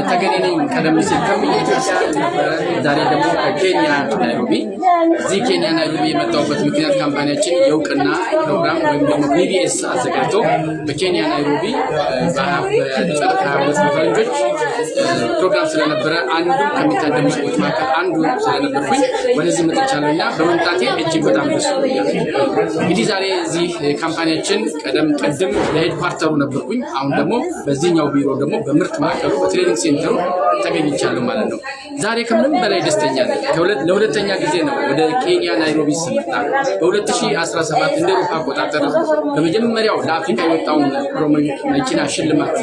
ተገኘን ቀደም ሲል ከኢትዮጵያ ዛሬ ደግሞ ከኬንያ ናይሮቢ እዚህ ኬንያ ናይሮቢ የመጣሁበት ምክንያት ካምፓኒያችን የእውቅና ፕሮግራም ወይም ደግሞ BBS አዘጋጅቶ በኬንያ ናይሮቢ በጥር 22 ፈረንጆች ፕሮግራም ስለነበረ አንዱ ከሚታደሙ ሰዎች መካከል አንዱ ስለነበርኩኝ ወደዚህ መጥቻለሁና በመምጣቴ እጅግ በጣም ደስ ብሎኛል። እንግዲህ ዛሬ እዚህ ካምፓኒያችን ቀደም ቀደም ለሄድኳርተሩ ነበርኩኝ። አሁን ደግሞ በዚህኛው ቢሮ ደግሞ በምርት ማዕከሉ በትሬኒንግ ሴንተሩ ተገኝቻለሁ ማለት ነው። ዛሬ ከምንም በላይ ደስተኛ ነኝ። ለሁለተኛ ጊዜ ነው ወደ ኬንያ ናይሮቢ ስመጣ። በ2017 እንደ አውሮፓ አቆጣጠር በመጀመሪያው ለአፍሪካ የወጣውን መኪና ሽልማት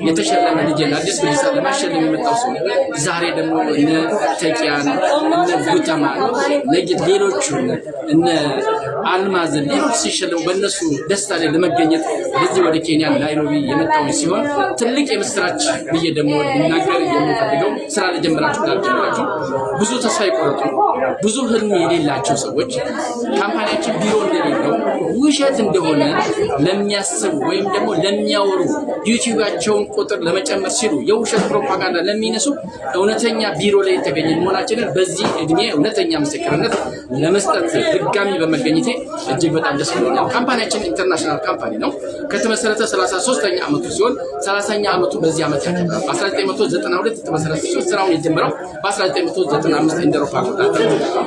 የተሸለመ ልጅ አዲስ ብሊሳ ለማሸለም የመጣው ሰው ዛሬ ደግሞ እነ ተቂያን እነ ጉተማ ሌሎቹ እነ አልማዝ ሌሎች ሲሸለሙ በእነሱ ደስታ ላይ ለመገኘት ወደዚህ ወደ ኬንያ ናይሮቢ የመጣው ሲሆን ትልቅ የምስራች ብዬ ደግሞ ልናገር የምፈልገው ስራ ለጀመራችሁ ላልጀመራችሁ ብዙ ተስፋ የቆረጡ ብዙ ህልም የሌላቸው ሰዎች ካምፓኒያችን ቢሮ እንደሌለው ውሸት እንደሆነ ለሚያስቡ ወይም ደግሞ ለሚያወሩ ዩቲዩባቸውን ቁጥር ለመጨመር ሲሉ የውሸት ፕሮፓጋንዳ ለሚነሱ እውነተኛ ቢሮ ላይ የተገኘ መሆናችንን በዚህ እድሜ እውነተኛ ምስክርነት ለመስጠት ድጋሚ በመገኘቴ እጅግ በጣም ደስ ብሎኛል። ካምፓኒያችን ኢንተርናሽናል ካምፓኒ ነው። ከተመሰረተ 33ኛ ዓመቱ ሲሆን 30ኛ ዓመቱ በዚህ ዓመት ያከብራል። በ1992 የተመሰረተ ሲሆን ስራውን የጀመረው በ1995 እንደ አውሮፓ አቆጣጠር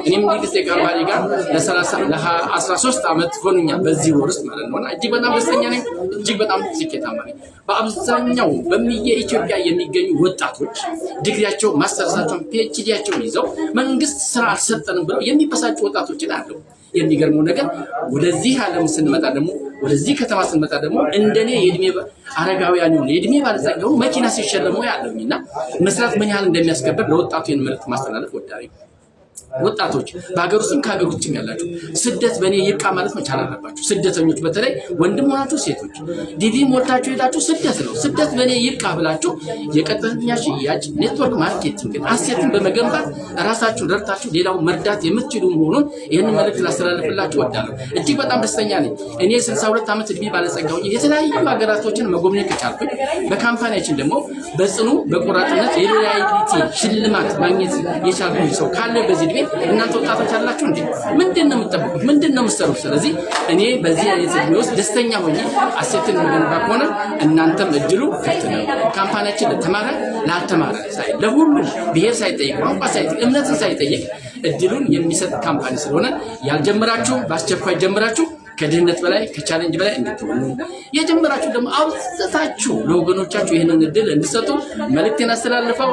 እኔም ሊግስቴ ካምፓኒ ጋር ለ13 ዓመት ሆኖኛል በዚህ ወር ውስጥ ማለት ነው። እጅግ በጣም ደስተኛ ነኝ። እጅግ በጣም ስኬታማ ነኝ። በአብዛኛው በኢትዮጵያ የሚገኙ ወጣቶች ዲግሪያቸው ማስተርሳቸውን PhDያቸውን ይዘው መንግስት ስራ አልሰጠንም ብለው የሚበሳጩ ወጣቶችን አሉ። የሚገርመው ነገር ወደዚህ ዓለም ስንመጣ ደግሞ ወደዚህ ከተማ ስንመጣ ደግሞ እንደኔ የእድሜ አረጋውያን ነው የእድሜ ባለጸጋው መኪና ሲሸለሙ ያለውኝና መስራት ምን ያህል እንደሚያስከብር ለወጣቱ መልእክት ማስተላለፍ ወዳለኝ። ወጣቶች በሀገር ውስጥም ከሀገር ውጭም ያላችሁ ስደት በእኔ ይብቃ ማለት መቻል አለባችሁ። ስደተኞች በተለይ ወንድም ሆናችሁ ሴቶች ዲቪ ሞልታችሁ ሄዳችሁ ስደት ነው ስደት በእኔ ይብቃ ብላችሁ የቀጥተኛ ሽያጭ ኔትወርክ ማርኬቲንግ አሴትን በመገንባት ራሳችሁን ረድታችሁ ሌላው መርዳት የምትችሉ መሆኑን ይህንን መልእክት ላስተላልፍላችሁ ወዳለሁ። እጅግ በጣም ደስተኛ ነኝ። እኔ 62 ዓመት እድሜ ባለጸጋ ሆኜ የተለያዩ ሀገራቶችን መጎብኘት ቻልኩኝ። በካምፓኒያችን ደግሞ በጽኑ በቁራጥነት የሎያሊቲ ሽልማት ማግኘት የቻልኩኝ ሰው ካለ በዚህ እናንተ ወጣቶች አላችሁ እንዴ? ምንድነው የምትጠብቁት? ምንድነው የምትሰሩት? ስለዚህ እኔ በዚህ አይነት ውስጥ ደስተኛ ሆኜ አሴትን መገንባ ከሆነ እናንተም እድሉ ክፍት ነው። ካምፓኒያችን ለተማረ ላልተማረ ለሁሉ ብሔር ሳይጠይቅ ቋንቋ ሳይጠይቅ እምነትን ሳይጠይቅ እድሉን የሚሰጥ ካምፓኒ ስለሆነ ያልጀመራችሁ በአስቸኳይ ጀምራችሁ ከድህነት በላይ ከቻሌንጅ በላይ እንድትሆኑ የጀመራችሁ ደግሞ አውጥታችሁ ለወገኖቻችሁ ይህንን እድል እንድትሰጡ መልእክቴን አስተላልፈው